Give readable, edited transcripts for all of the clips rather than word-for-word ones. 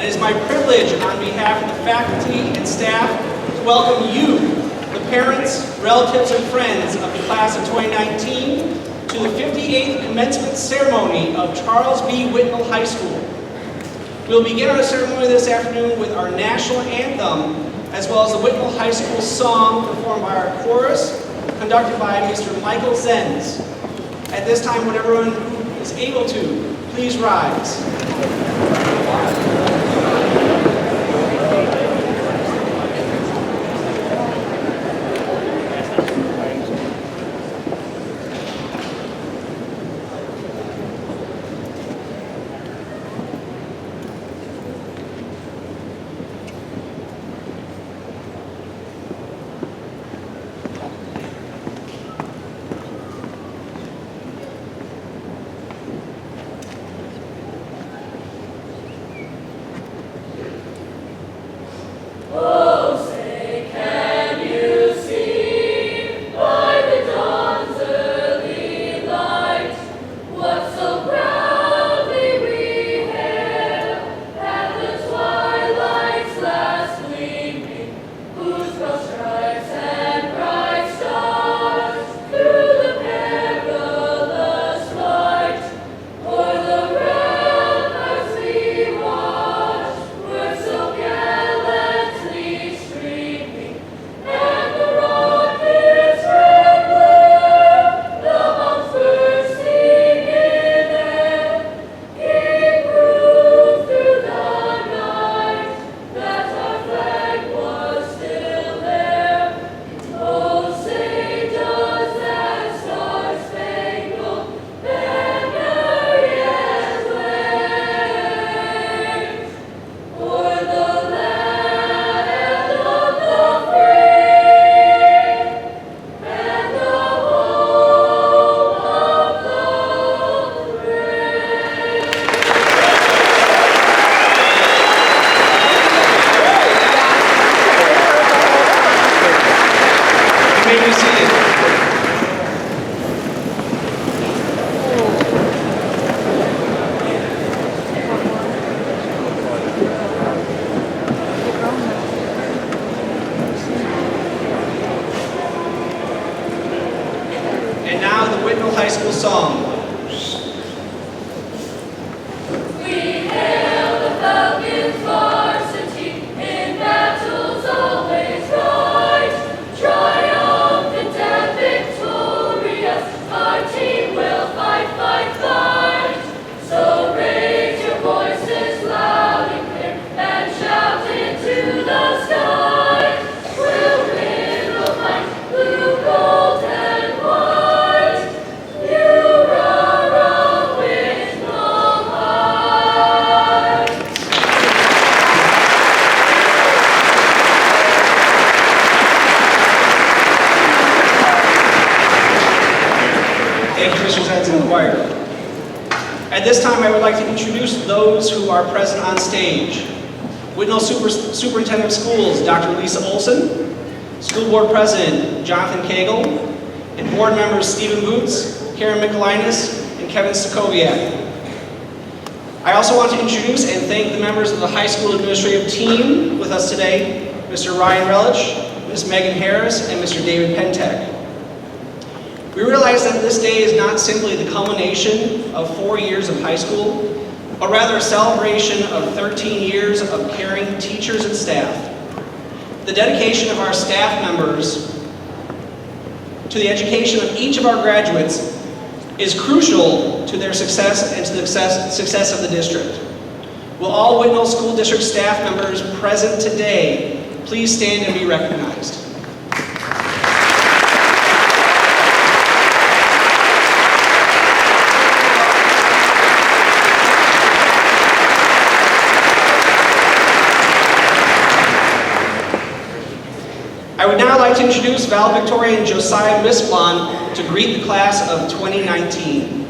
It is my privilege on behalf of the faculty and staff to welcome you, the parents, relatives, and friends of the class of 2019 to the 58th commencement ceremony of Charles B. Whitnall High School. We'll begin our ceremony this afternoon with our national anthem, as well as the Whitnall High School song performed by our chorus, conducted by Mr. Michael Zenz. At this time, when everyone is able to, please rise. At this time, I would like to introduce those who are present on stage. Whitnall Superintendent of Schools, Dr. Lisa Olson, School Board President, Jonathan Cagle, and board members Stephen Boots, Karen Michelinas, and Kevin Sokoviak. I also want to introduce and thank the members of the high school administrative team with us today, Mr. Ryan Relich, Ms. Megan Harris, and Mr. David Pentek. We realize that this day is not simply the culmination of 4 years of high school, but rather a celebration of 13 years of caring teachers and staff. The dedication of our staff members to the education of each of our graduates is crucial to their success and to the success of the district. Will all Whitnall School District staff members present today please stand and be recognized? I would now like to introduce Valedictorian Josiah Misplon to greet the class of 2019.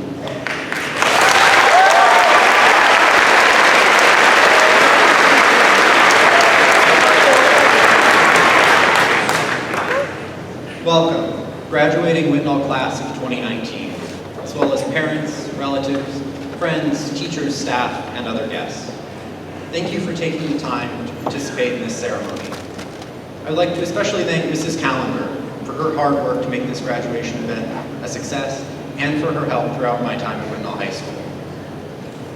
Welcome, graduating Whitnall class of 2019, as well as parents, relatives, friends, teachers, staff, and other guests. thank you for taking the time to participate in this ceremony. I would like to especially thank Mrs. Callender for her hard work to make this graduation event a success and for her help throughout my time at Whitnall High School.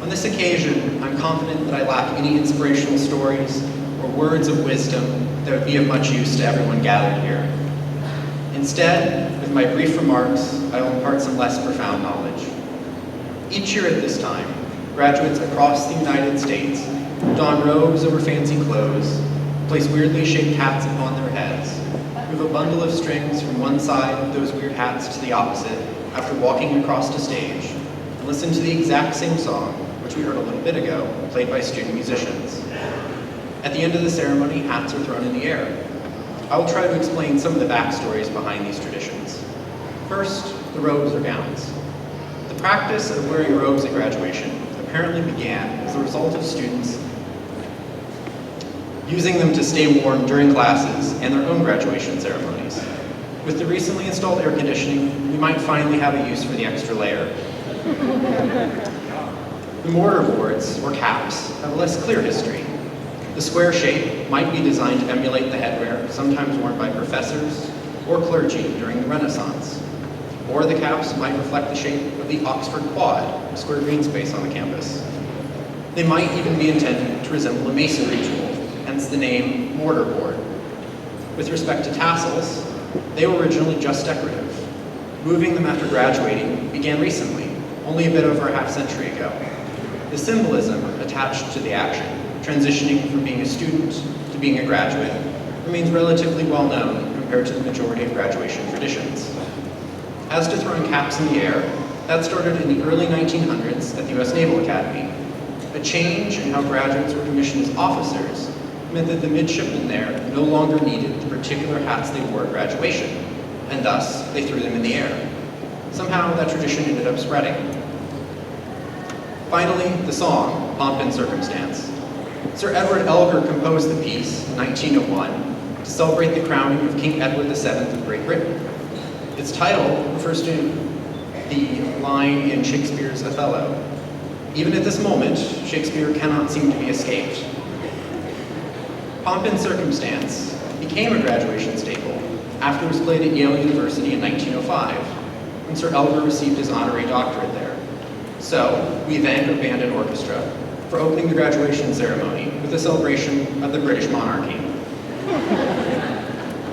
On this occasion, I'm confident that I lack any inspirational stories or words of wisdom that would be of much use to everyone gathered here. Instead, with my brief remarks, I will impart some less profound knowledge. Each year at this time, graduates across the United States don robes over fancy clothes, place weirdly shaped hats upon their heads, move a bundle of strings from one side of those weird hats to the opposite after walking across a stage, and listen to the exact same song, which we heard a little bit ago, played by student musicians. At the end of the ceremony, hats are thrown in the air. I will try to explain some of the backstories behind these traditions. First, the robes or gowns. The practice of wearing robes at graduation apparently began as a result of students using them to stay warm during classes and their own graduation ceremonies. With the recently installed air conditioning, we might finally have a use for the extra layer. The mortar boards, or caps, have a less clear history. The square shape might be designed to emulate the headwear sometimes worn by professors or clergy during the Renaissance. Or the caps might reflect the shape of the Oxford quad, a square green space on the campus. They might even be intended to resemble a masonry tool, hence the name mortarboard. With respect to tassels, they were originally just decorative. Moving them after graduating began recently, only a bit over a half-century ago. The symbolism attached to the action, transitioning from being a student to being a graduate, remains relatively well known compared to the majority of graduation traditions. As to throwing caps in the air, that started in the early 1900s at the U.S. Naval Academy. A change in how graduates were commissioned as officers meant that the midshipmen there no longer needed the particular hats they wore at graduation, and thus they threw them in the air. Somehow that tradition ended up spreading. Finally, the song, Pomp and Circumstance. Sir Edward Elgar composed the piece in 1901 to celebrate the crowning of King Edward VII of Great Britain. Its title refers to the line in Shakespeare's Othello. Even at this moment, Shakespeare cannot seem to be escaped. Pomp and Circumstance became a graduation staple after it was played at Yale University in 1905, when Sir Elgar received his honorary doctorate there. So, we thank our band and orchestra for opening the graduation ceremony with a celebration of the British monarchy.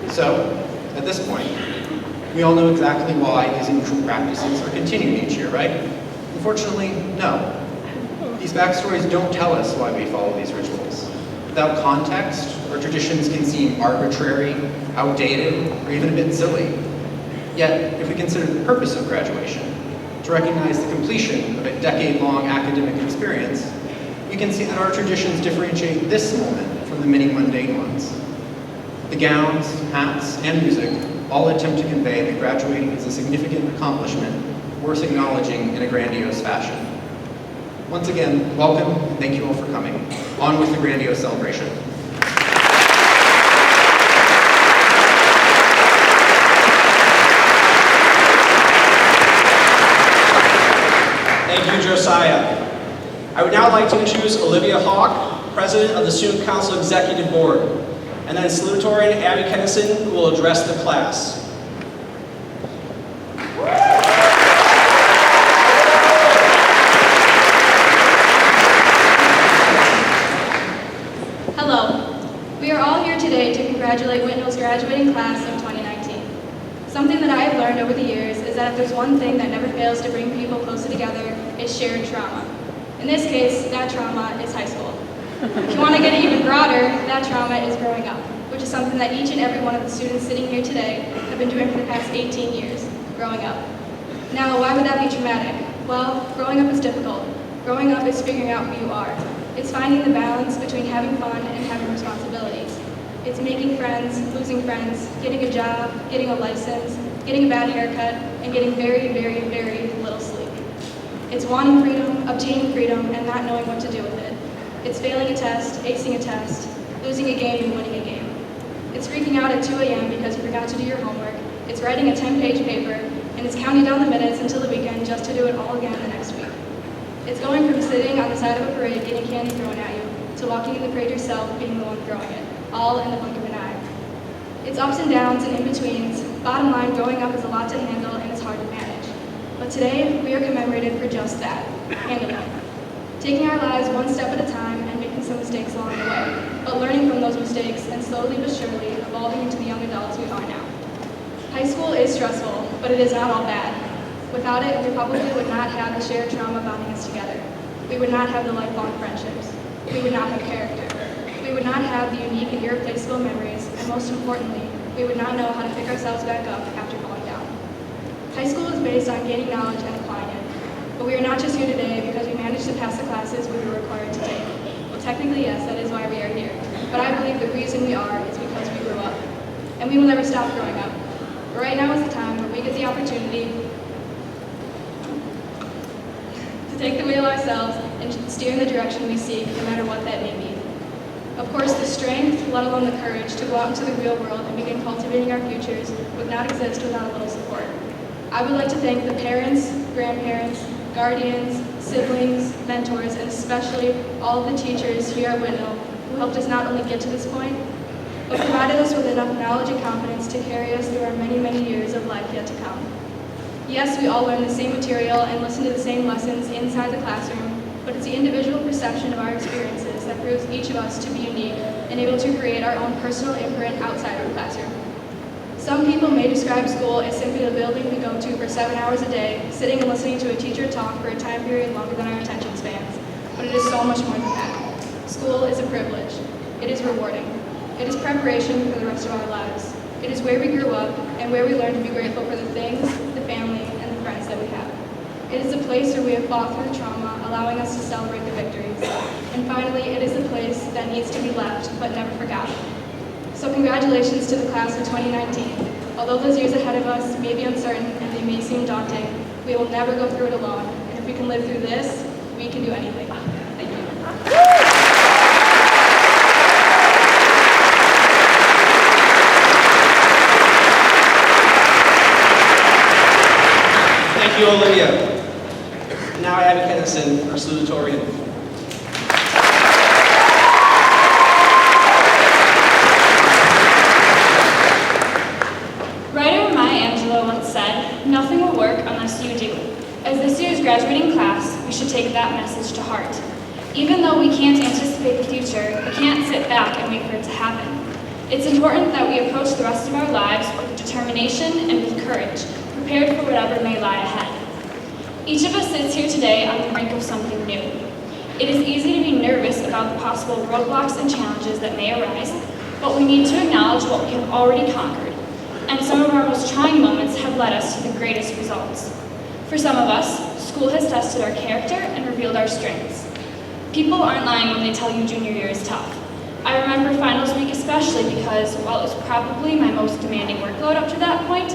So, at this point, we all know exactly why these unusual practices are continued each year, right? Unfortunately, no. These backstories don't tell us why we follow these rituals. Without context, our traditions can seem arbitrary, outdated, or even a bit silly. Yet, if we consider the purpose of graduation, to recognize the completion of a decade-long academic experience, we can see that our traditions differentiate this moment from the many mundane ones. The gowns, hats, and music all attempt to convey that graduating is a significant accomplishment worth acknowledging in a grandiose fashion. Once again, welcome, and thank you all for coming. On with the grandiose celebration. Thank you, Josiah. I would now like to introduce Olivia Hawk, President of the Student Council Executive Board, and then Salutatorian Abby Kennison, who will address the class. Hello. We are all here today to congratulate Whitnall's graduating class of 2019. Something that I have learned over the years is that if there's one thing that never fails to bring people closer together, it's shared trauma. In this case, that trauma is high school. If you want to get it even broader, that trauma is growing up, which is something that each and every one of the students sitting here today have been doing for the past 18 years, growing up. Now, why would that be traumatic? Well, growing up is difficult. Growing up is figuring out who you are. It's finding the balance between having fun and having responsibilities. It's making friends, losing friends, getting a job, getting a license, getting a bad haircut, and getting very, very, very little sleep. It's wanting freedom, obtaining freedom, and not knowing what to do with it. It's failing a test, acing a test, losing a game, and winning a game. It's freaking out at 2 a.m. because you forgot to do your homework. It's writing a 10-page paper, and it's counting down the minutes until the weekend just to do it all again the next week. It's going from sitting on the side of a parade getting candy thrown at you to walking in the parade yourself, being the one throwing it, all in the blink of an eye. It's ups and downs and in-betweens. Bottom line, growing up is a lot to handle and it's hard to manage. But today, we are commemorated for just that, handling. Taking our lives one step at a time and making some mistakes along the way, but learning from those mistakes and slowly but surely evolving into the young adults we are now. High school is stressful, but it is not all bad. Without it, we probably would not have the shared trauma bonding us together. We would not have the lifelong friendships. We would not have character. We would not have the unique and irreplaceable memories, and most importantly, we would not know how to pick ourselves back up after falling down. High school is based on gaining knowledge and applying it. But we are not just here today because we managed to pass the classes we were required to take. Well, technically, yes, that is why we are here. But I believe the reason we are is because we grew up. And we will never stop growing up. But right now is the time where we get the opportunity to take the wheel ourselves and steer in the direction we seek, no matter what that may be. Of course, the strength, let alone the courage, to go out into the real world and begin cultivating our futures would not exist without a little support. I would like to thank the parents, grandparents, guardians, siblings, mentors, and especially all of the teachers here at Whitnall who helped us not only get to this point, but provided us with enough knowledge and confidence to carry us through our many, many years of life yet to come. Yes, we all learn the same material and listen to the same lessons inside the classroom, but it's the individual perception of our experiences that proves each of us to be unique and able to create our own personal imprint outside our classroom. Some people may describe school as simply the building we go to for 7 hours a day, sitting and listening to a teacher talk for a time period longer than our attention spans. But it is so much more than that. School is a privilege. It is rewarding. It is preparation for the rest of our lives. It is where we grew up and where we learn to be grateful for the things, the family, and the friends that we have. It is a place where we have fought through trauma, allowing us to celebrate the victories. And finally, it is a place that needs to be left, but never forgotten. So congratulations to the class of 2019. Although those years ahead of us may be uncertain and they may seem daunting, we will never go through it alone. And if we can live through this, we can do anything. Thank you. Thank you, Olivia. Now Abby Kennison, our salutatorian. Nothing will work unless you do. As this year's graduating class, we should take that message to heart. Even though we can't anticipate the future, we can't sit back and wait for it to happen. It's important that we approach the rest of our lives with determination and with courage, prepared for whatever may lie ahead. Each of us sits here today on the brink of something new. It is easy to be nervous about the possible roadblocks and challenges that may arise, but we need to acknowledge what we have already conquered. And some of our most trying moments have led us to the greatest results. For some of us, school has tested our character and revealed our strengths. People aren't lying when they tell you junior year is tough. I remember finals week especially because, while it was probably my most demanding workload up to that point,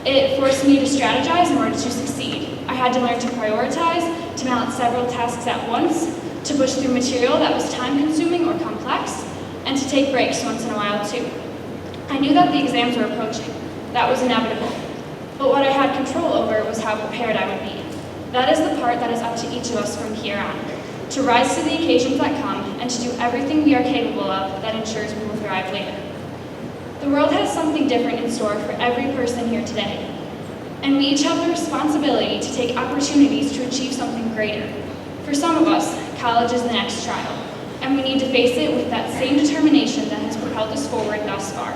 it forced me to strategize in order to succeed. I had to learn to prioritize, to balance several tasks at once, to push through material that was time-consuming or complex, and to take breaks once in a while too. I knew that the exams were approaching. That was inevitable. But what I had control over was how prepared I would be. That is the part that is up to each of us from here on. To rise to the occasions that come and to do everything we are capable of that ensures we will thrive later. The world has something different in store for every person here today. And we each have the responsibility to take opportunities to achieve something greater. For some of us, college is the next trial, and we need to face it with that same determination that has propelled us forward thus far.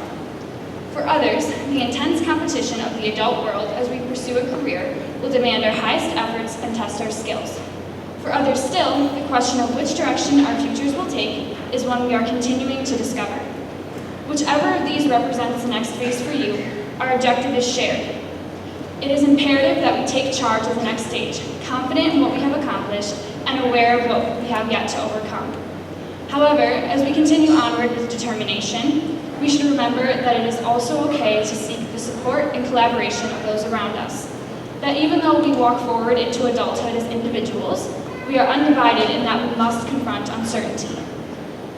For others, the intense competition of the adult world as we pursue a career will demand our highest efforts and test our skills. For others still, the question of which direction our futures will take is one we are continuing to discover. Whichever of these represents the next phase for you, our objective is shared. It is imperative that we take charge of the next stage, confident in what we have accomplished and aware of what we have yet to overcome. However, as we continue onward with determination, we should remember that it is also okay to seek the support and collaboration of those around us. That even though we walk forward into adulthood as individuals, we are undivided in that we must confront uncertainty.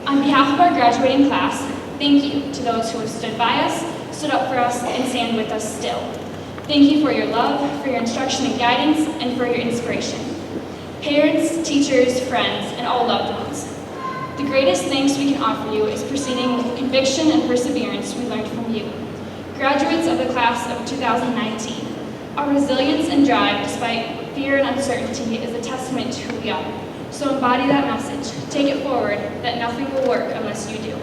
On behalf of our graduating class, thank you to those who have stood by us, stood up for us, and stand with us still. Thank you for your love, for your instruction and guidance, and for your inspiration. Parents, teachers, friends, and all loved ones. The greatest thanks we can offer you is proceeding with the conviction and perseverance we learned from you. Graduates of the class of 2019, our resilience and drive despite fear and uncertainty is a testament to who we are. So embody that message. Take it forward that nothing will work unless you do.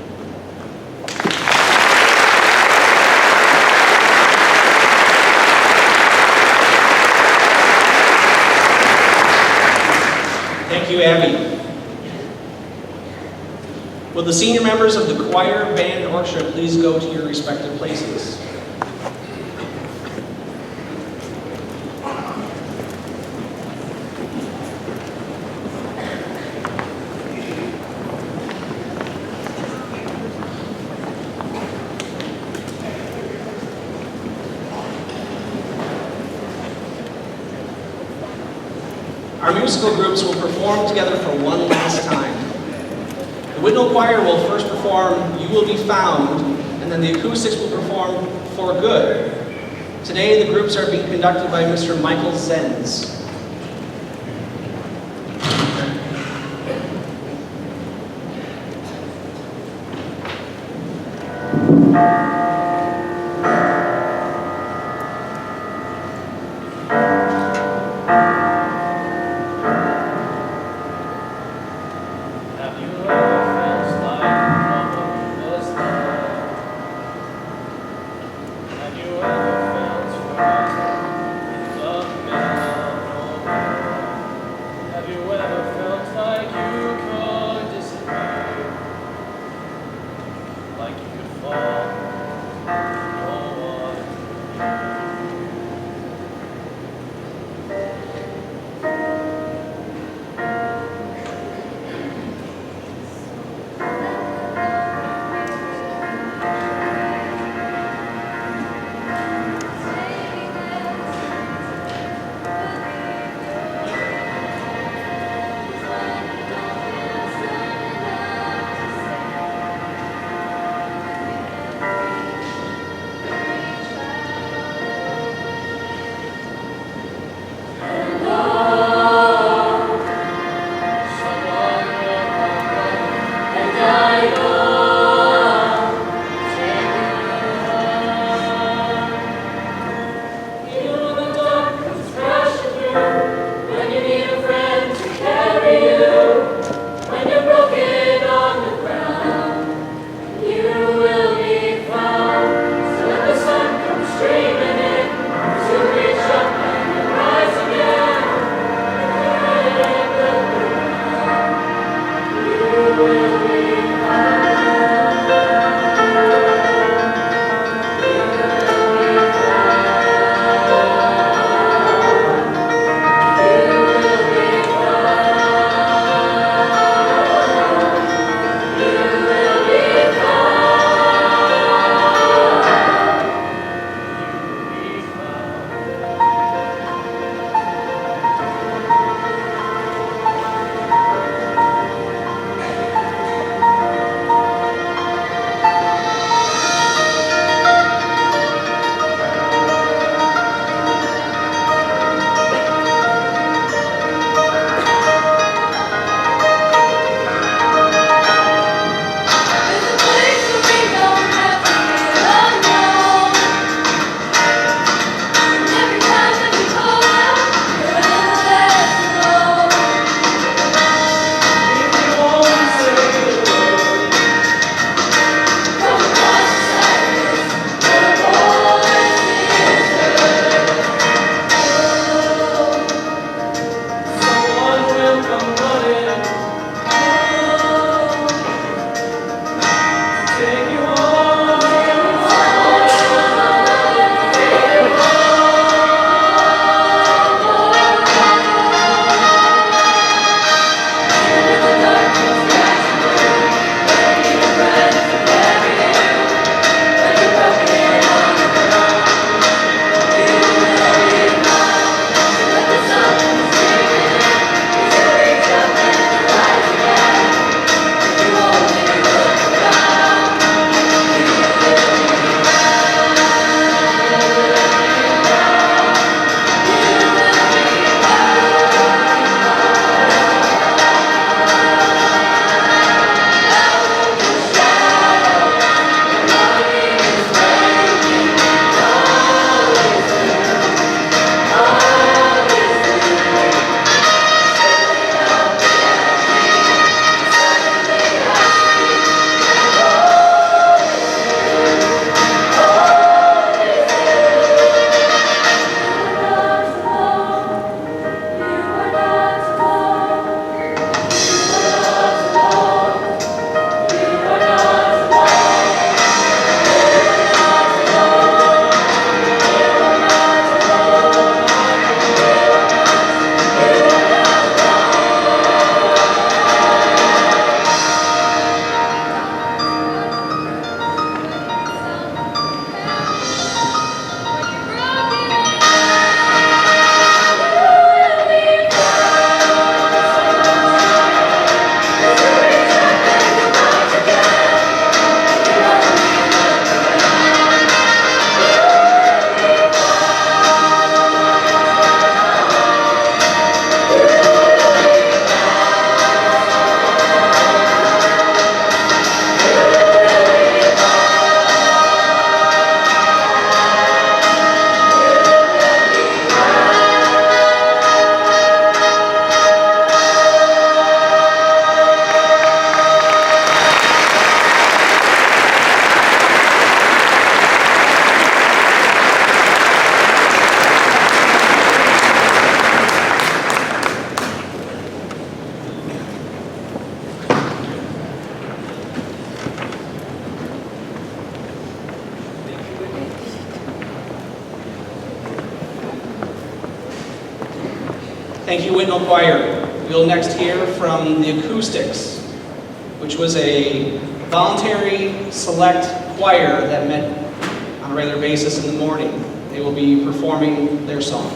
Thank you, Abby. Will the senior members of the choir, band, and orchestra please go to your respective places? Our musical groups will perform together for one last time. The Whitnall Choir will first perform "You Will Be Found," and then the acoustics will perform "For Good." Today, the groups are being conducted by Mr. Michael Zenz. Like you could fall Thank you, Whitnall Choir. We'll next hear from the Acoustics, which was a voluntary select choir that met on a regular basis in the morning. They will be performing their song.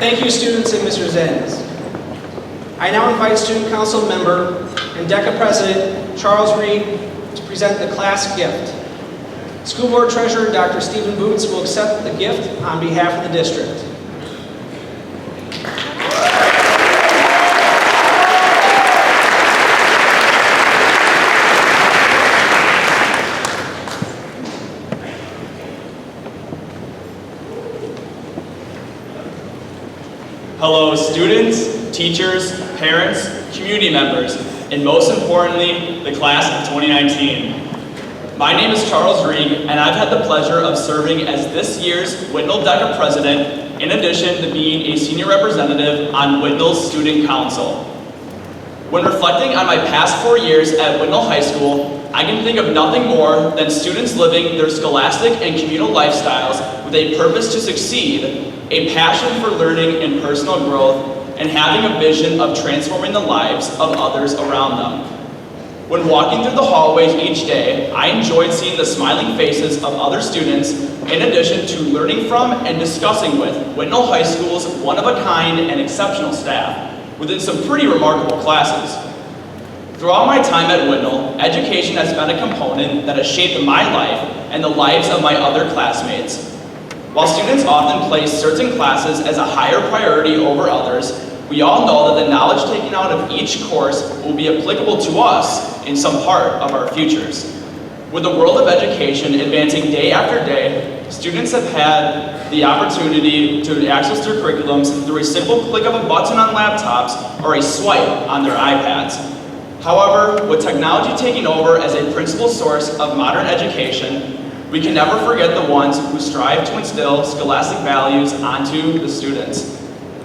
Thank you, students and Mr. Zenz. I now invite Student Council member and DECA President Charles Reed to present the class gift. School Board Treasurer Dr. Stephen Boots will accept the gift on behalf of the district. Hello students, teachers, parents, community members, and most importantly, the class of 2019. My name is Charles Reed, and I've had the pleasure of serving as this year's Whitnall DECA president, in addition to being a senior representative on Whitnall's student council. When reflecting on my past 4 years at Whitnall High School, I can think of nothing more than students living their scholastic and communal lifestyles with a purpose to succeed, a passion for learning and personal growth, and having a vision of transforming the lives of others around them. When walking through the hallways each day, I enjoyed seeing the smiling faces of other students, in addition to learning from and discussing with Whitnall High School's one-of-a-kind and exceptional staff within some pretty remarkable classes. Throughout my time at Whitnall, education has been a component that has shaped my life and the lives of my other classmates. While students often place certain classes as a higher priority over others, we all know that the knowledge taken out of each course will be applicable to us in some part of our futures. With the world of education advancing day after day, students have had the opportunity to access their curriculums through a simple click of a button on laptops or a swipe on their iPads. However, with technology taking over as a principal source of modern education, we can never forget the ones who strive to instill scholastic values onto the students.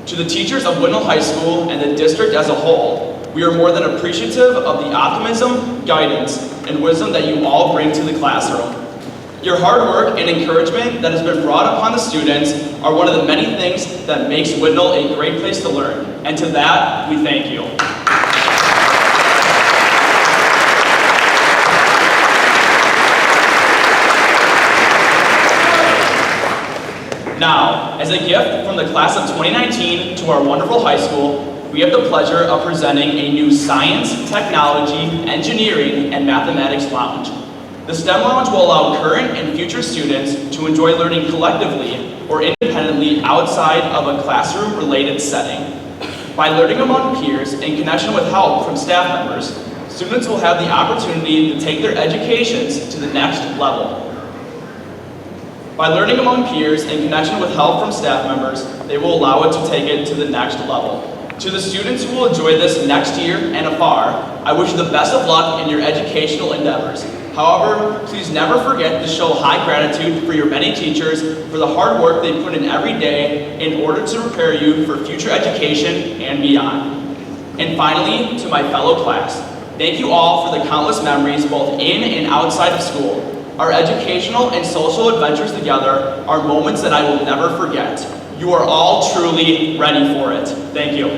To the teachers of Whitnall High School and the district as a whole, we are more than appreciative of the optimism, guidance, and wisdom that you all bring to the classroom. Your hard work and encouragement that has been brought upon the students are one of the many things that makes Whitnall a great place to learn. And to that, we thank you. Now, as a gift from the class of 2019 to our wonderful high school, we have the pleasure of presenting a new science, technology, engineering, and mathematics lounge. The STEM lounge will allow current and future students to enjoy learning collectively or independently outside of a classroom-related setting. By learning among peers in connection with help from staff members, students will have the opportunity to take their educations to the next level. By learning among peers in connection with help from staff members, they will allow it to take it to the next level. To the students who will enjoy this next year and afar, I wish you the best of luck in your educational endeavors. However, please never forget to show high gratitude for your many teachers for the hard work they put in every day in order to prepare you for future education and beyond. And finally, to my fellow class, thank you all for the countless memories both in and outside of school. Our educational and social adventures together are moments that I will never forget. You are all truly ready for it. Thank you.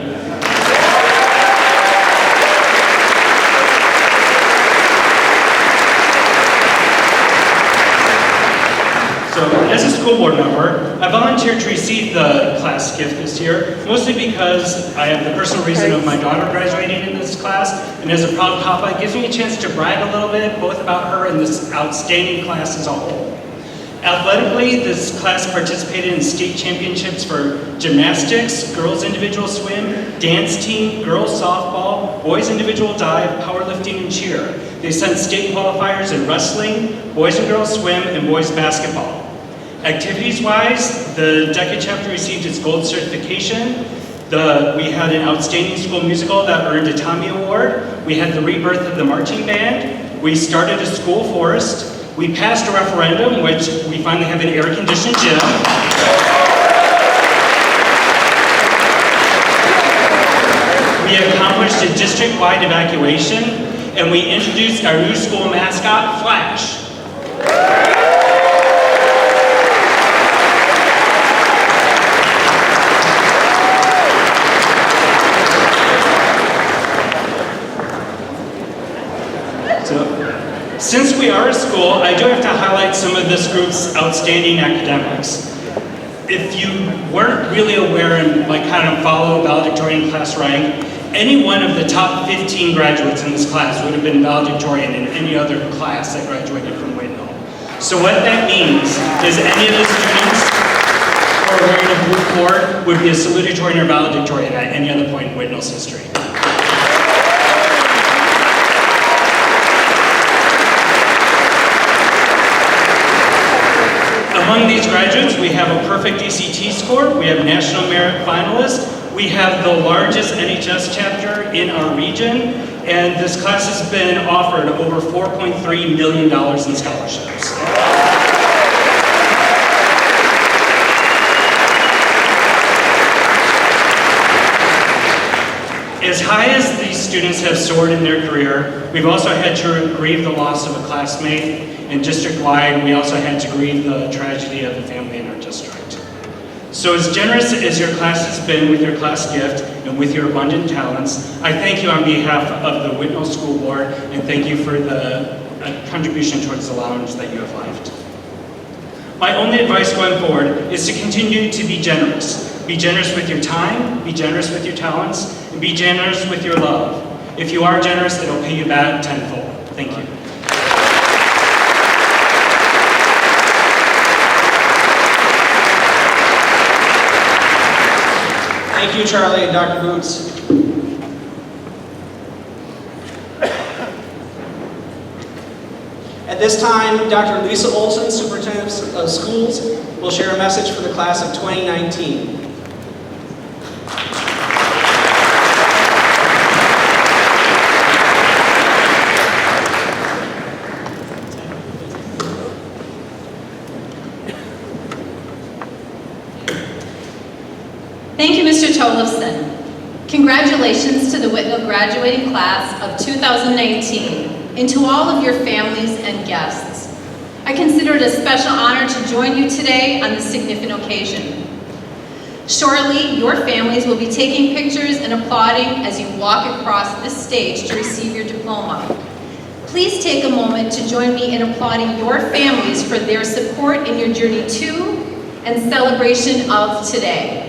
So, as a school board member, I volunteered to receive the class gift this year, mostly because I have the personal reason of my daughter graduating in this class, and as a proud papa, it gives me a chance to brag a little bit, both about her and this outstanding class as a whole. Athletically, this class participated in state championships for gymnastics, girls individual swim, dance team, girls softball, boys individual dive, powerlifting, and cheer. They sent state qualifiers in wrestling, boys and girls swim, and boys basketball. Activities-wise, the DECA chapter received its gold certification. We had an outstanding school musical that earned a Tommy Award. We had the rebirth of the marching band. We started a school forest. We passed a referendum, which we finally have an air-conditioned gym. We accomplished a district-wide evacuation, and we introduced our new school mascot, Flash. Since we are a school, I do have to highlight some of this group's outstanding academics. If you weren't really aware and kind of follow valedictorian class rank, any one of the top 15 graduates in this class would have been valedictorian in any other class that graduated from Whitnall. So what that means is any of the students who are wearing a blue cord would be a salutatorian or valedictorian at any other point in Whitnall's history. Among these graduates, we have a perfect ECT score, we have national merit finalists, We have the largest NHS chapter in our region, and this class has been offered over $4.3 million in scholarships. As high as these students have soared in their career, we've also had to grieve the loss of a classmate, and district-wide, we also had to grieve the tragedy of a family in our district. So as generous as your class has been with your class gift and with your abundant talents, I thank you on behalf of the Whitnall School Board, and thank you for the contribution towards the lounge that you have left. My only advice going forward is to continue to be generous. Be generous with your time, be generous with your talents, and be generous with your love. If you are generous, it'll pay you back tenfold. Thank you. Thank you, Charlie and Dr. Boots. At this time, Dr. Lisa Olson, Superintendent of Schools, will share a message for the class of 2019. Thank you, Mr. Tollefson. Congratulations to the Whitnall graduating class of 2019, and to all of your families and guests. I consider it a special honor to join you today on this significant occasion. Shortly, your families will be taking pictures and applauding as you walk across this stage to receive your diploma. Please take a moment to join me in applauding your families for their support in your journey to and celebration of today.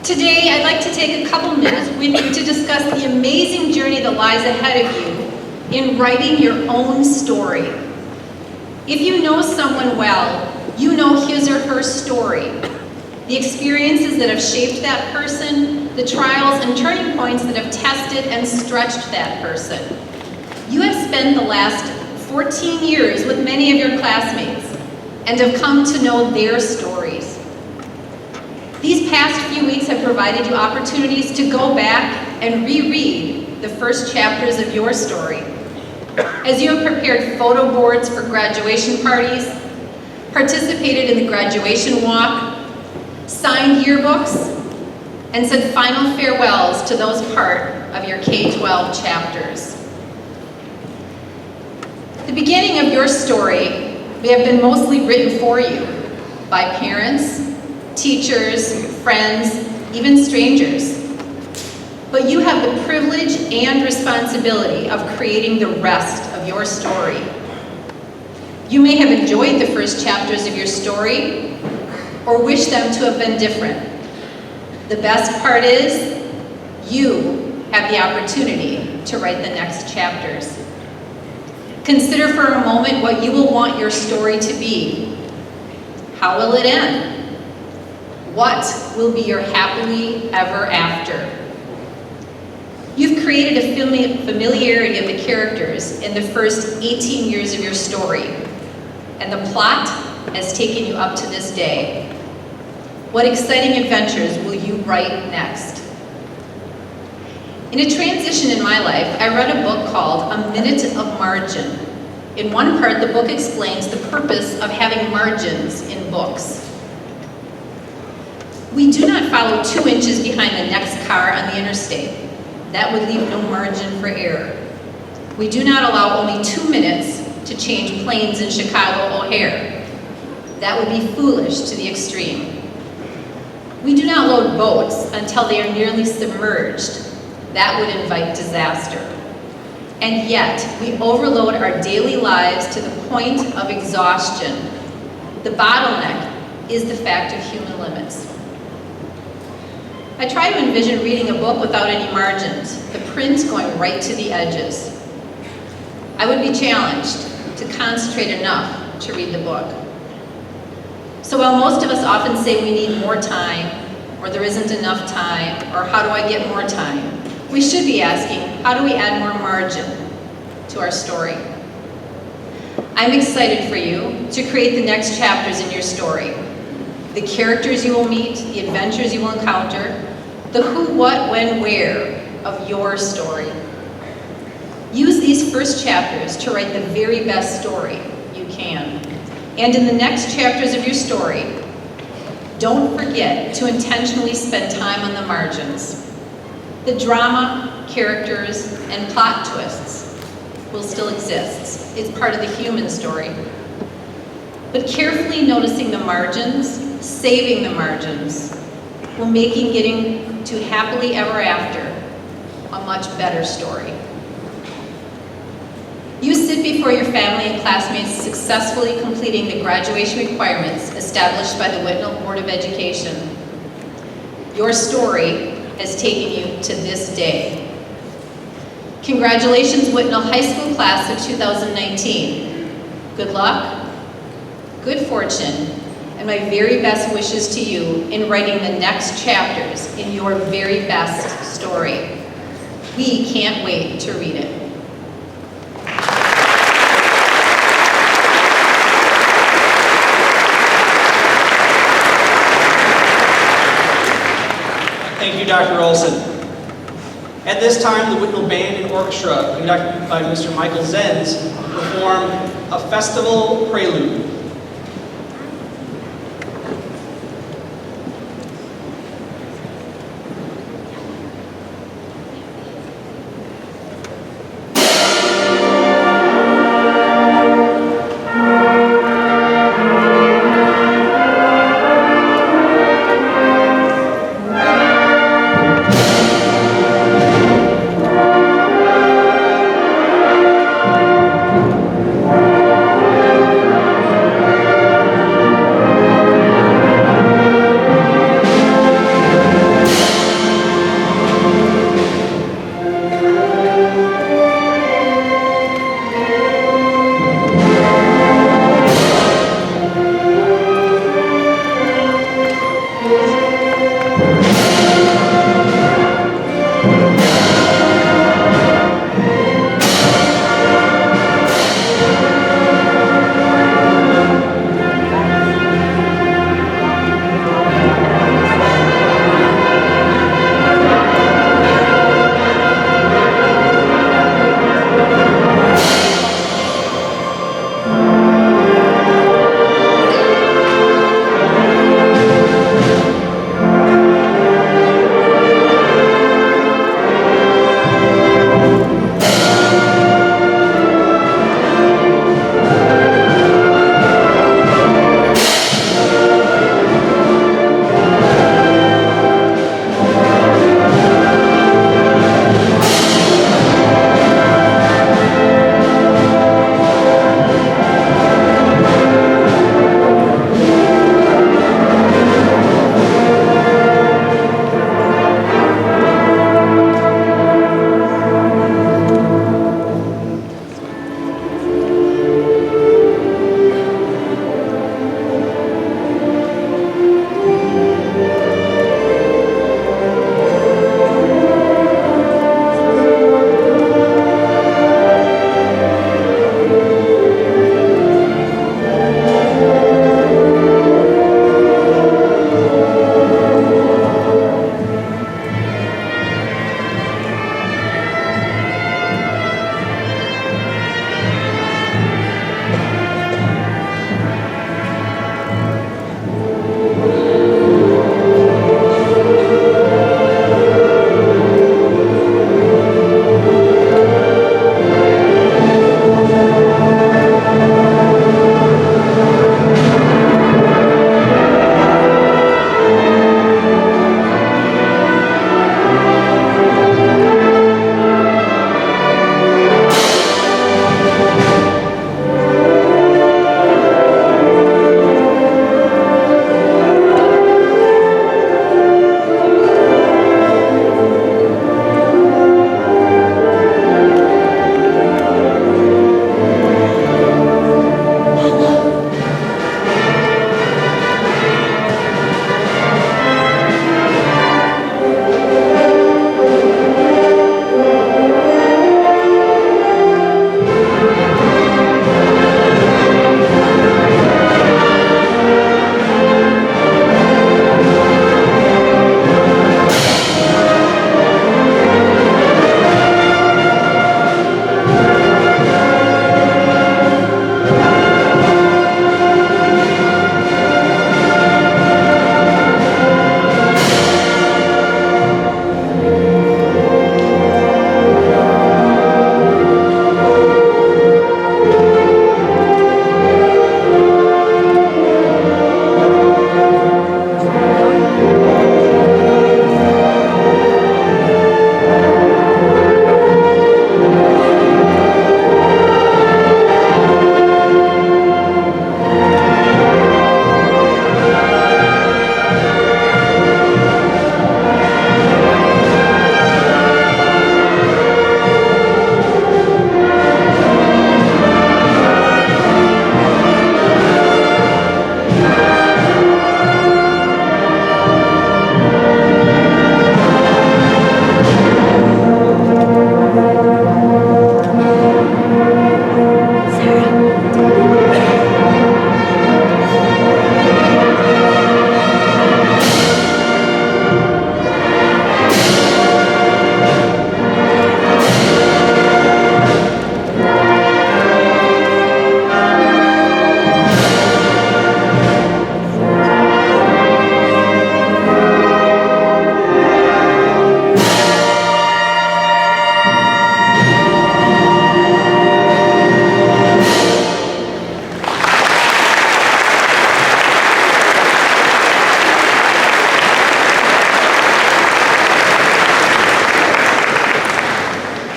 Today, I'd like to take a couple minutes with you to discuss the amazing journey that lies ahead of you in writing your own story. If you know someone well, you know his or her story, the experiences that have shaped that person, the trials and turning points that have tested and stretched that person. You have spent the last 14 years with many of your classmates and have come to know their stories. These past few weeks have provided you opportunities to go back and reread the first chapters of your story. As you have prepared photo boards for graduation parties, participated in the graduation walk, signed yearbooks, and said final farewells to those part of your K-12 chapters. The beginning of your story may have been mostly written for you by parents, teachers, friends, even strangers. But you have the privilege and responsibility of creating the rest of your story. You may have enjoyed the first chapters of your story or wish them to have been different. The best part is, you have the opportunity to write the next chapters. Consider for a moment what you will want your story to be. How will it end? What will be your happily ever after? You've created a familiarity of the characters in the first 18 years of your story, and the plot has taken you up to this day. What exciting adventures will you write next? In a transition in my life, I read a book called A Minute of Margin. In one part, the book explains the purpose of having margins in books. We do not follow 2 inches behind the next car on the interstate. That would leave no margin for error. We do not allow only 2 minutes to change planes in Chicago O'Hare. That would be foolish to the extreme. We do not load boats until they are nearly submerged. That would invite disaster. And yet, we overload our daily lives to the point of exhaustion. The bottleneck is the fact of human limits. I try to envision reading a book without any margins, the print going right to the edges. I would be challenged to concentrate enough to read the book. So while most of us often say we need more time, or there isn't enough time, or how do I get more time, we should be asking, how do we add more margin to our story? I'm excited for you to create the next chapters in your story. The characters you will meet, the adventures you will encounter, the who, what, when, where of your story. Use these first chapters to write the very best story you can. And in the next chapters of your story, don't forget to intentionally spend time on the margins. The drama, characters, and plot twists will still exist. It's part of the human story. But carefully noticing the margins, saving the margins, will make getting to happily ever after a much better story. You sit before your family and classmates successfully completing the graduation requirements established by the Whitnall Board of Education. Your story has taken you to this day. Congratulations, Whitnall High School class of 2019. Good luck, good fortune, and my very best wishes to you in writing the next chapters in your very best story. We can't wait to read it. Thank you, Dr. Olson. At this time, the Whitnall Band and Orchestra, conducted by Mr. Michael Zenz, perform a festival prelude.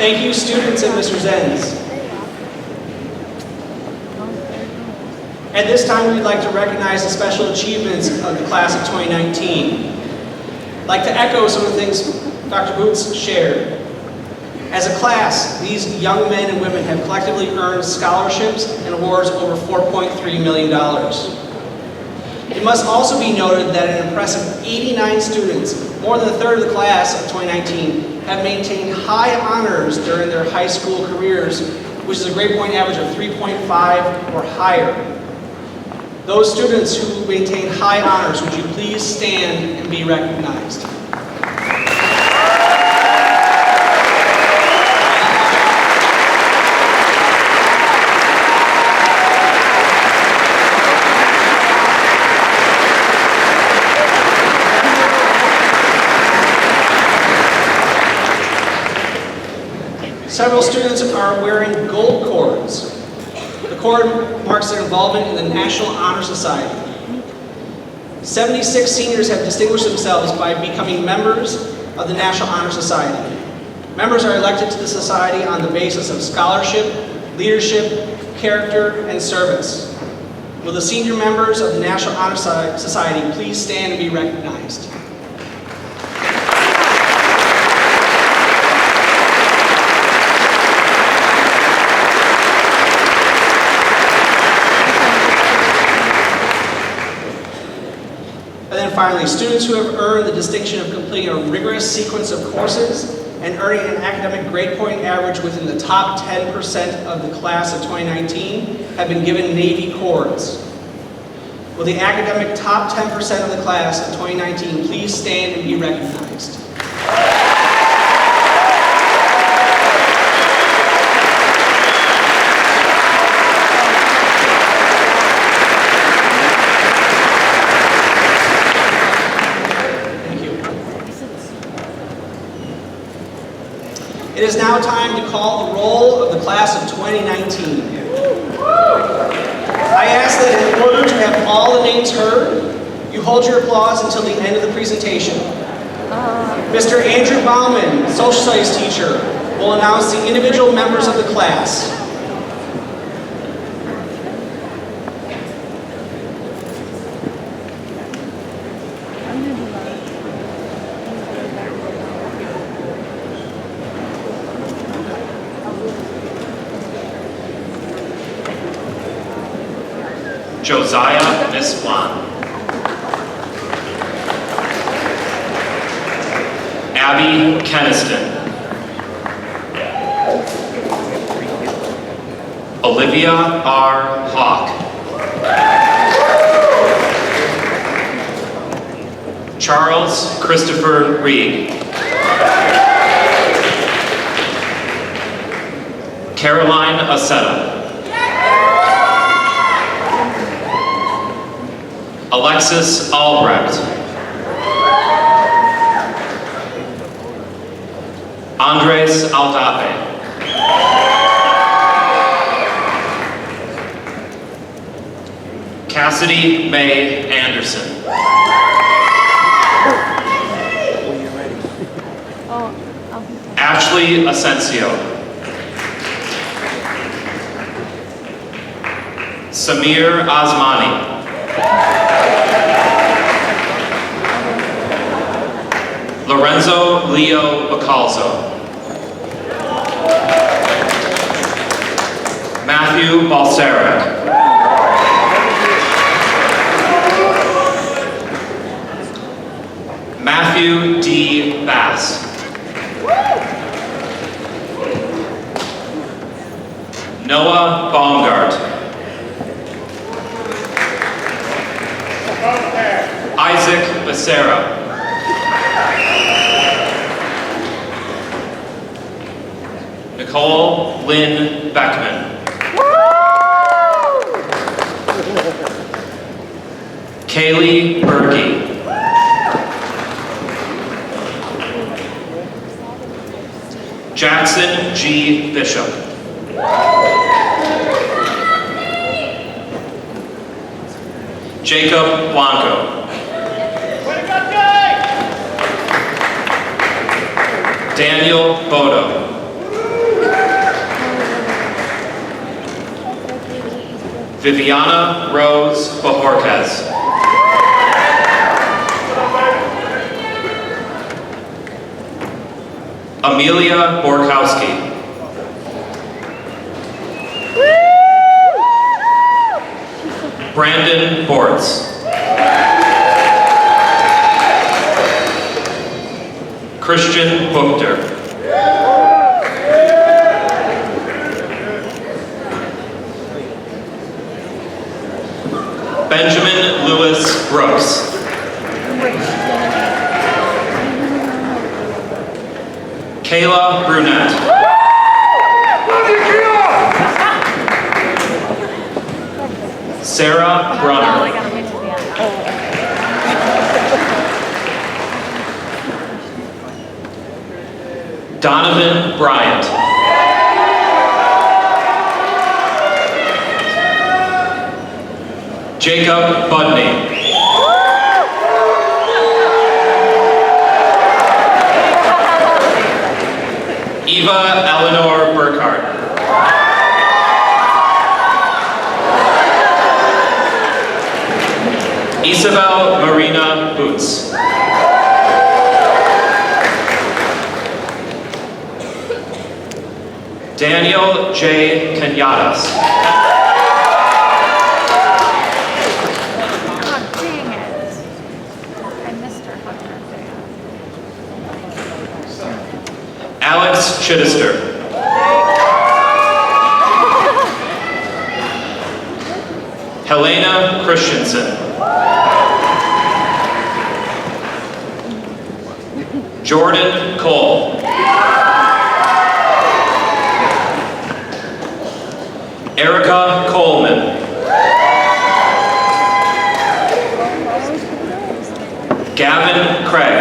Thank you, students and Mr. Zenz. At this time, we'd like to recognize the special achievements of the class of 2019. I'd like to echo some of the things Dr. Boots shared. As a class, these young men and women have collectively earned scholarships and awards over $4.3 million. It must also be noted that an impressive 89 students, more than a third of the class of 2019, have maintained high honors during their high school careers, which is a grade point average of 3.5 or higher. Those students who maintain high honors, would you please stand and be recognized? Several students are wearing gold cords. The cord marks their involvement in the National Honor Society. 76 seniors have distinguished themselves by becoming members of the National Honor Society. Members are elected to the society on the basis of scholarship, leadership, character, and service. Will the senior members of the National Honor Society please stand and be recognized? Finally, students who have earned the distinction of completing a rigorous sequence of courses and earning an academic grade point average within the top 10% of the class of 2019 have been given Navy cords. Will the academic top 10% of the class of 2019 please stand and be recognized? It is now time to call the roll of the class of 2019. I ask that in order to have all the names heard, you hold your applause until the end of the presentation. Mr. Andrew Bauman, social studies teacher, will announce the individual members of the class. Josiah Miswan, Abby Keniston, Olivia R. Hawk, Charles Christopher Reed, Caroline Aceta, Alexis Albrecht, Andres Aldape, Cassidy May Anderson, Ashley Asensio, Samir Osmani, Lorenzo Leo Bacalzo, Matthew Balsaric, Matthew D. Bass, Noah Baumgart, Isaac Becerra, Nicole Lynn Beckman, Kaylee Berkey, Jackson G. Bishop, Jacob Blanco, Daniel Bodo, Viviana Rose Bajorquez. Amelia Borkowski. Brandon Bortz. Christian Buchter. Benjamin Lewis Brooks. Kayla Brunette. Sarah Brunner. Donovan Bryant. Jacob Budney. Eva Eleanor Burkhart. Isabel Marina Boots. Daniel J. Kenyatas. Oh, dang it. I missed her. Alex Chittister. Helena Christensen. Jordan Cole. Erica Coleman. Gavin Craig.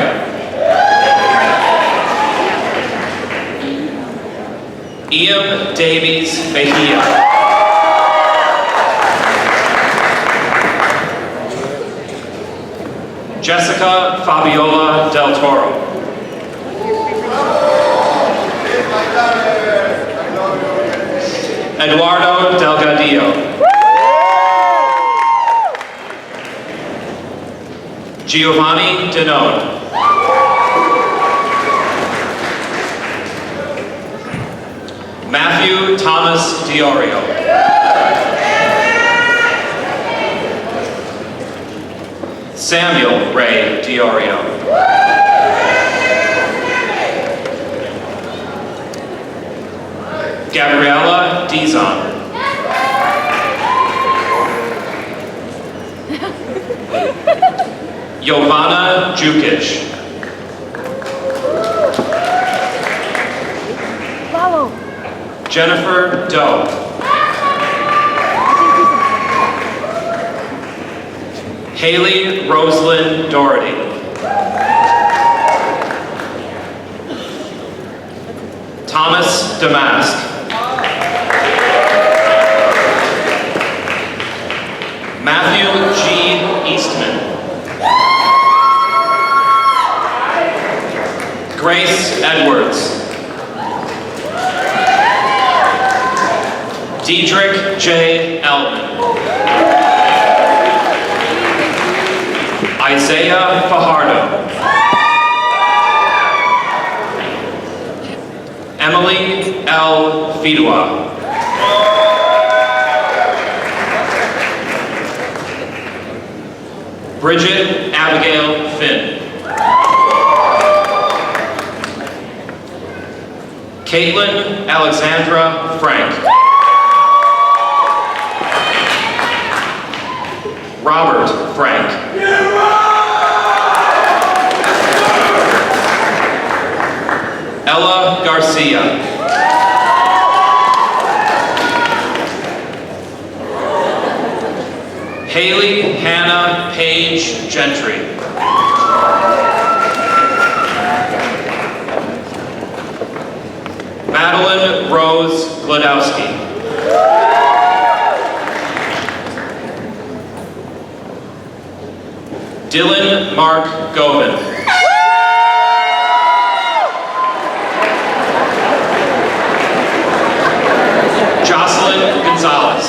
Ian Davies Mejia. Jessica Fabiola Del Toro. Eduardo Delgadillo. Giovanni Denone. Matthew Thomas Diorio. Samuel Ray Diorio. Gabriella Dizon. Giovanna Jukic. Jennifer Doe. Haley Rosalind Doherty. Thomas Damask. Matthew G. Eastman. Grace Edwards. Diedrich J. Elman. Isaiah Fajardo. Emily L. Fidua. Bridget Abigail Finn. Caitlin Alexandra Frank. Robert Frank. Ella Garcia. Haley Hannah Page Gentry. Madeline Rose Glodowski. Dylan Mark Gobin. Jocelyn Gonzalez.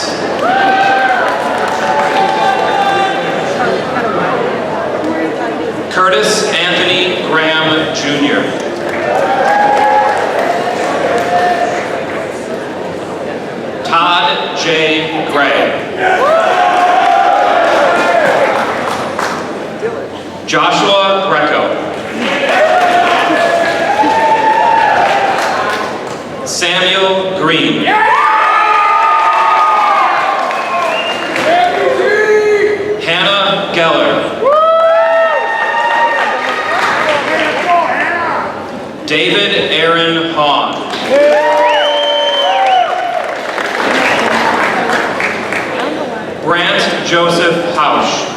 Samuel Green. Hannah Geller. David Aaron Hahn. Grant Joseph Hausch.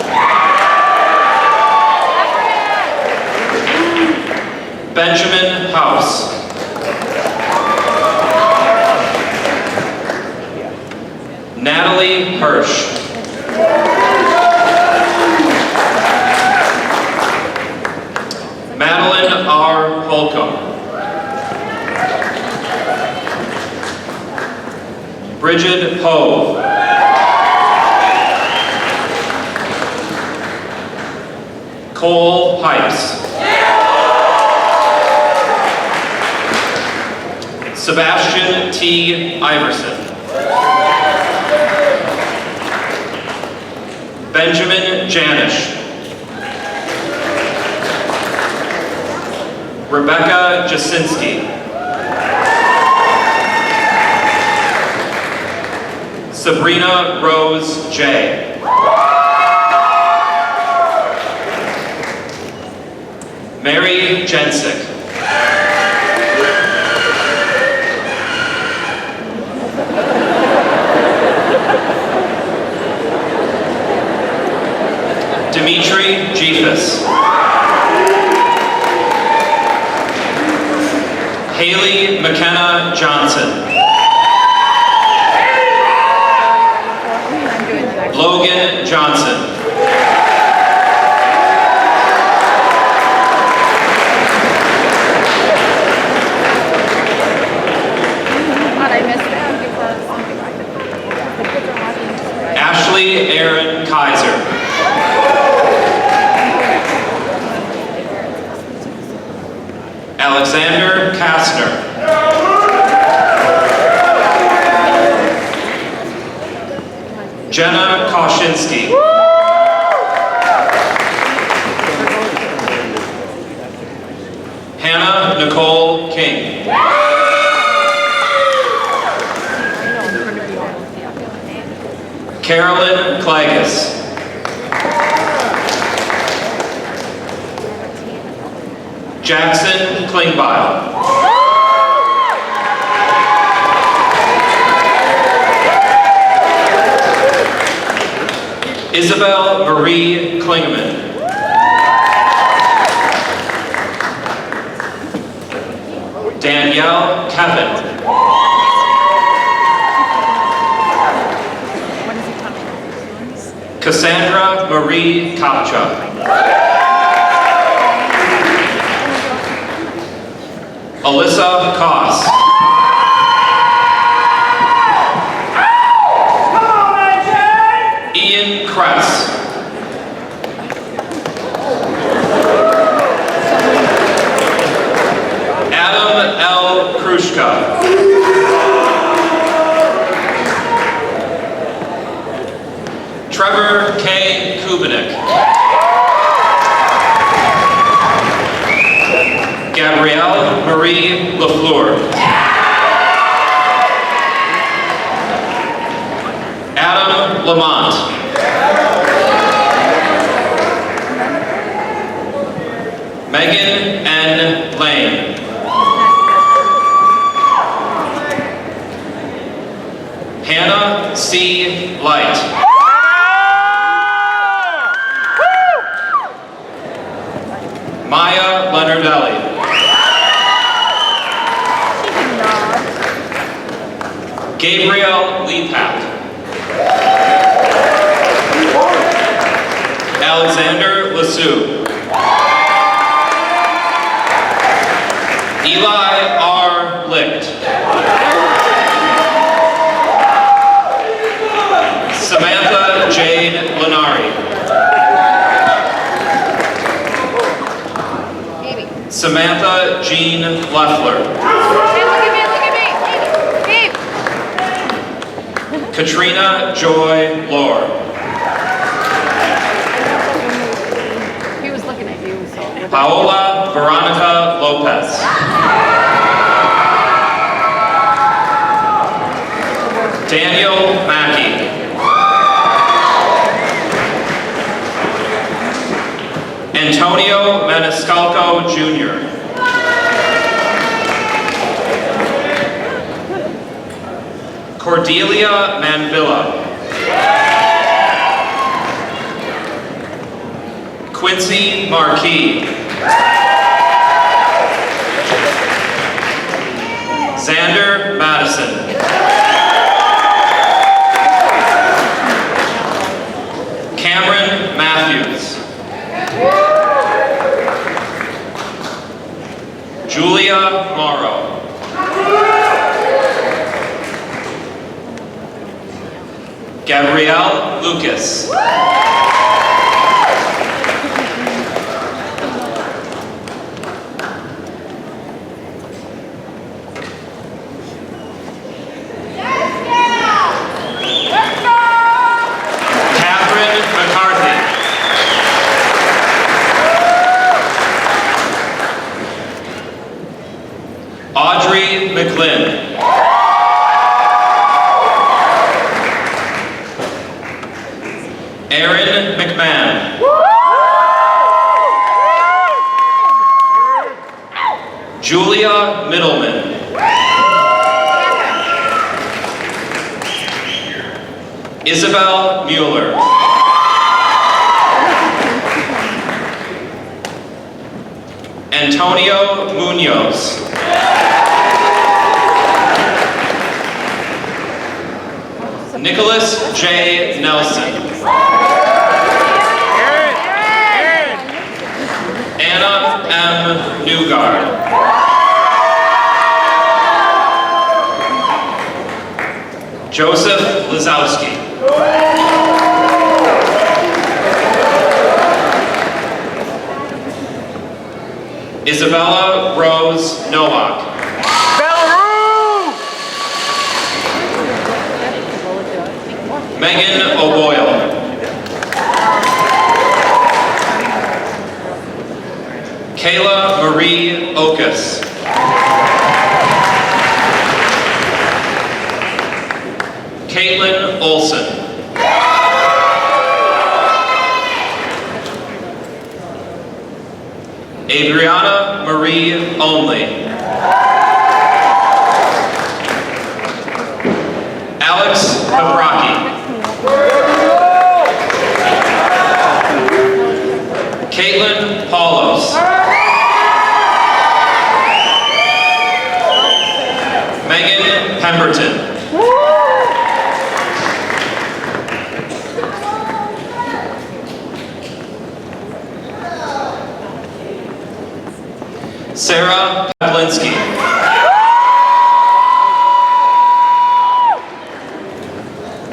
Benjamin House. Natalie Hirsch. Madeline R. Holcomb. Bridget Hove. Cole Pipes. Sebastian T. Iverson. Benjamin Janish. Rebecca Jasinski. Sabrina Rose J. Mary Jensick. Dimitri Jephus. Haley McKenna Johnson. Logan Johnson. Ashley Aaron Kaiser. Alexander Kastner. Jenna Koshinsky. Hannah Nicole King. Carolyn Klages. Jackson Klingbeil. Isabel Marie Klingman. Danielle Kevin. Cassandra Marie Kopcha. Alyssa Koss. Ian Kress. Adam L. Krushka. Trevor K. Kubinik. Gabrielle Marie LaFleur. Adam Lamont. Megan N. Lane. Hannah C. Light. Maya Leonardelli. Gabriel Leapat. Alexander Lassou. Eli R. Licht. Samantha Jade Lenari. Samantha Jean Leffler. Katrina Joy Lore. He was looking at you, so. Paola Veronica Lopez. Daniel Mackey. Antonio Maniscalco Jr. Cordelia Manvilla. Quincy Marquis. Xander Madison. Cameron Matthews. Julia Morrow. Gabrielle Lucas. Catherine McCarthy. Audrey McLean. Aaron McMahon. Julia Middleman. Isabel Mueller. Antonio Munoz. Nicholas J. Nelson. Anna M. Newgard. Joseph Lazowski. Isabella Rose Nowak. Megan O'Boyle. Kayla Marie Okus. Caitlin Olson. Adriana Marie Only. Alex Paprocki. Caitlin Paulos. Megan Pemberton. Sarah Pavlinsky.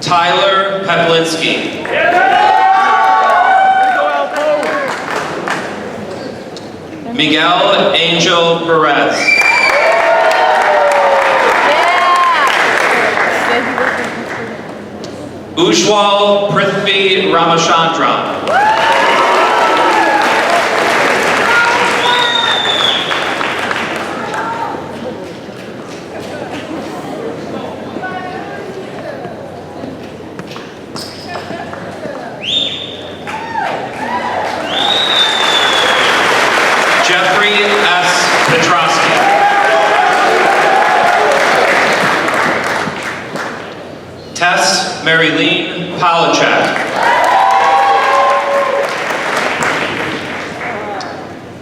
Tyler Pavlinsky. Miguel Angel Perez. Ujwal Prithvi Ramachandran. Jeffrey S. Petrosky. Tess Marilyn Polachek.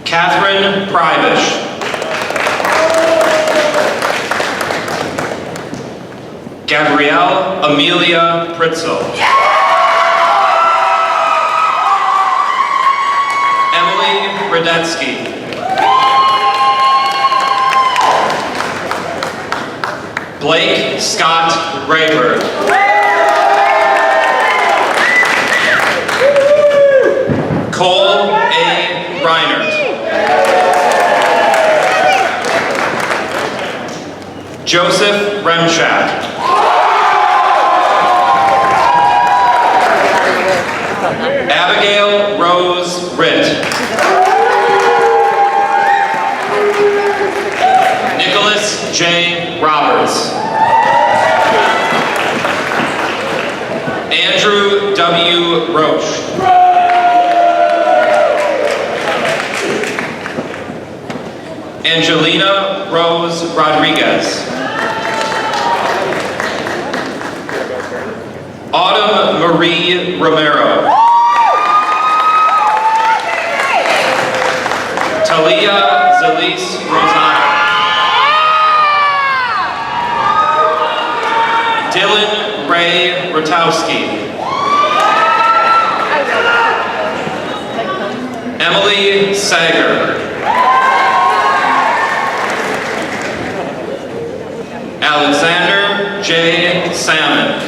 Catherine Prybish. Gabrielle Amelia Pritzel. Emily Radetsky. Blake Scott Rayburn. Cole A. Reinert. Joseph Remchak. Abigail Rose Ritt. Nicholas J. Roberts. Andrew W. Roche. Angelina Rose Rodriguez. Autumn Marie Romero. Talia Zalise Rosano. Dylan Ray Rotowski. Emily Sager. Alexander J. Salmon.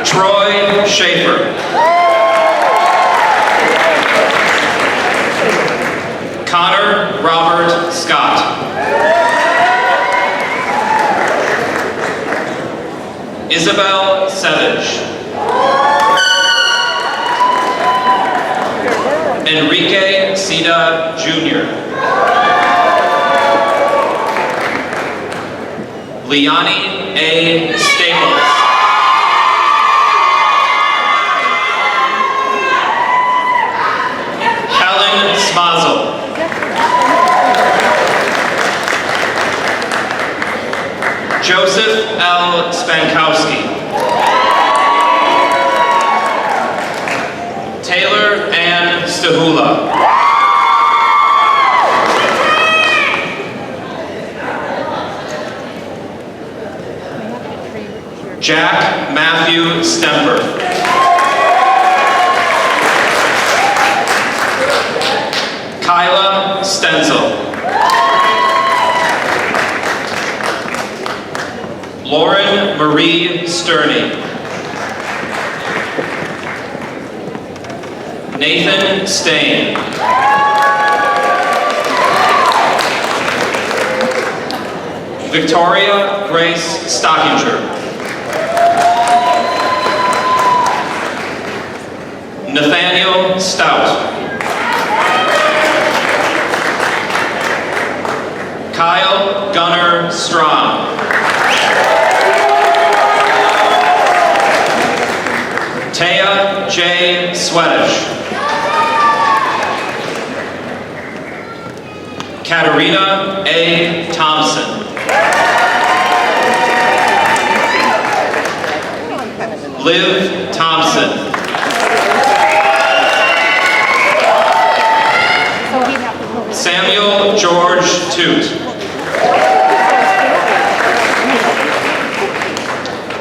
Troy Schaefer. Connor Robert Scott. Isabel Savage. Enrique Sida Jr. Liani A. Staples. Helen Smazel. Joseph L. Spankowski. Taylor Ann Stahula. Jack Matthew Stemper. Kyla Stenzel. Lauren Marie Sterney. Nathan Stain. Victoria Grace Stockinger. Nathaniel Stout. Kyle Gunnar Strong. Taya J. Swedish. Katarina A. Thompson. Liv Thompson. Samuel George Toot.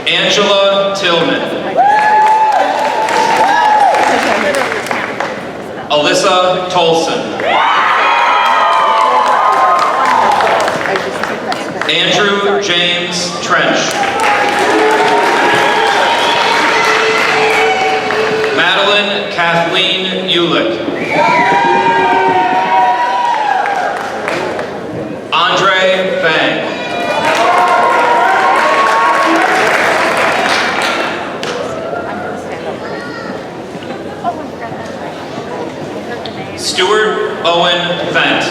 Angela Tillman. Alyssa Tolson. Andrew James Trench. Madeline Kathleen Ulick. Andre Fang. Stuart Owen Fent.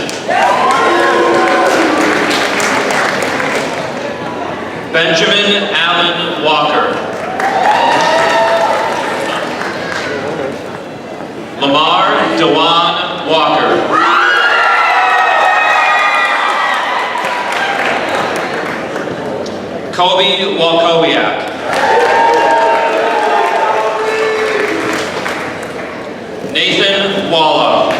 Benjamin Allen Walker. Lamar Dewan Walker. Kobe Walkowiak. Nathan Wallow.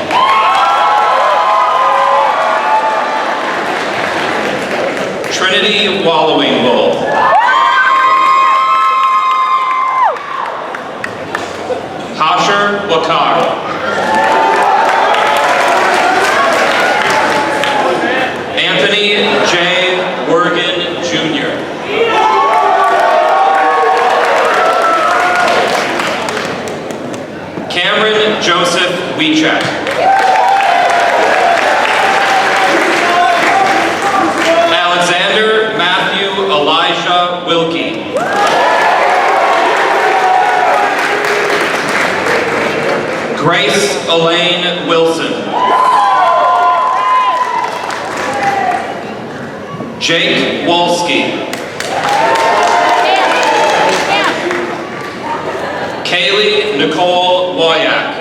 Trinity Wallowing Bull. Hasher Wakar. Anthony J. Wergen Jr. Cameron Joseph Wiechek. Alexander Matthew Elijah Wilkie. Grace Elaine Wilson. Jake Wolski. Kaylee Nicole Wyack.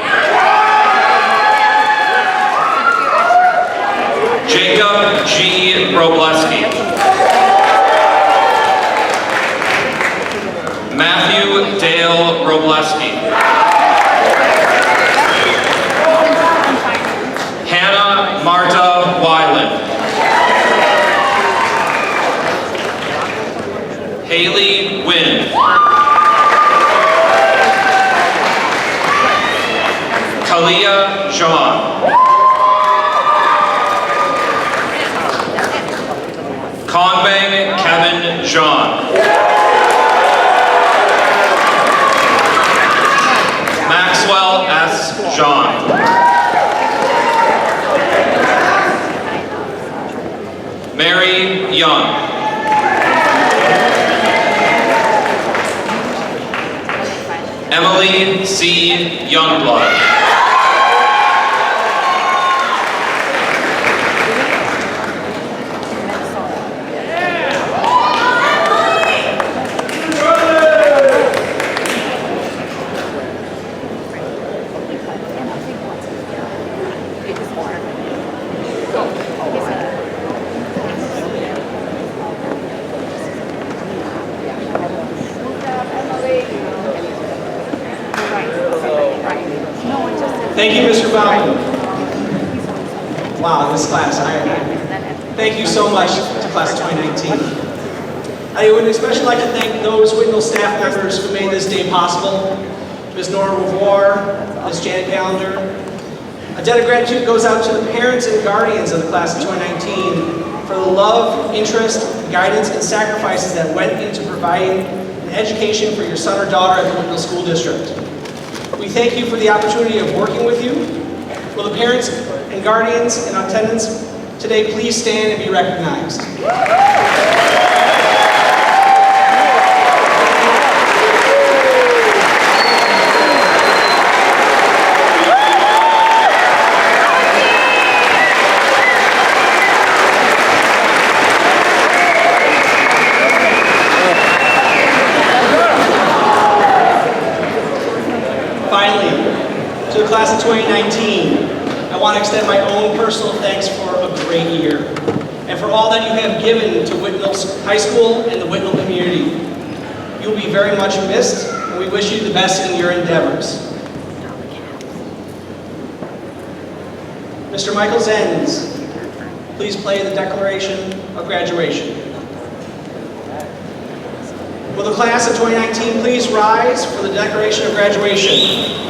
Jacob G. Robleski. Matthew Dale Robleski. Hannah Marta Weiland. Haley Wynn. Kalia Jean. Conbang Kevin Jean. Maxwell S. Jean. Mary Young. Emily C. Youngblood. Thank you, Mr. Bowden. Wow, this class, thank you so much to class of 2019. I would especially like to thank those Whitnall staff members who made this day possible. Ms. Nora Revoir, Ms. Janet Callender. A debt of gratitude goes out to the parents and guardians of the class of 2019 for the love, interest, guidance, and sacrifices that went into providing an education for your son or daughter at the Whitnall School District. We thank you for the opportunity of working with you. Will the parents and guardians in attendance today please stand and be recognized? To the class of 2019, I want to extend my own personal thanks for a great year and for all that you have given to Whitnall High School and the Whitnall community. You will be very much missed, and we wish you the best in your endeavors. Mr. Michael Zenz, please play the Declaration of Graduation. Will the class of 2019 please rise for the Declaration of Graduation?